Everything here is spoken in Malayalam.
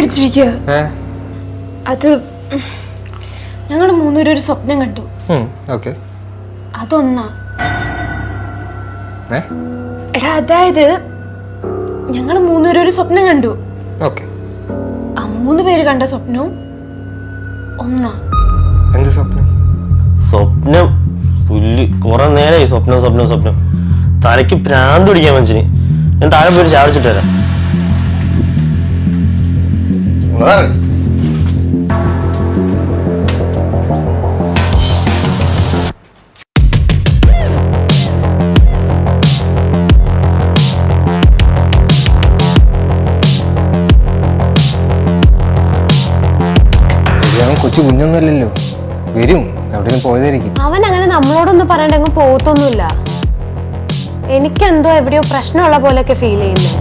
പേടിച്ചിരിക്കുക. അത് ഞങ്ങൾ മൂന്നുപേരും ഒരു സ്വപ്നം കണ്ടു. അതൊന്നാ എടാ, അതായത് ഞങ്ങൾ മൂന്നുപേരും ഒരു സ്വപ്നം കണ്ടു. ആ 3 പേര് കണ്ട സ്വപ്നവും ഒന്നാ. എന്ത് സ്വപ്നം? സ്വപ്നം പുല്ല്. കുറെ നേരമായി സ്വപ്നം സ്വപ്നം സ്വപ്നം. തലയ്ക്ക് ഭ്രാന്ത് പിടിക്കാൻ മനുഷ്യന്. ഞാൻ താഴെ പോയി ചാടിച്ചിട്ട് വരാം. കൊച്ചു കുഞ്ഞൊന്നുമല്ലല്ലോ, വരും. എവിടെയും പോയതായിരിക്കും. അവൻ അങ്ങനെ നമ്മളോടൊന്നും പറയണ്ടെങ്കിൽ പോകത്തൊന്നുമില്ല. എനിക്കെന്തോ എവിടെയോ പ്രശ്നമുള്ള പോലെയൊക്കെ ഫീൽ ചെയ്യുന്നു.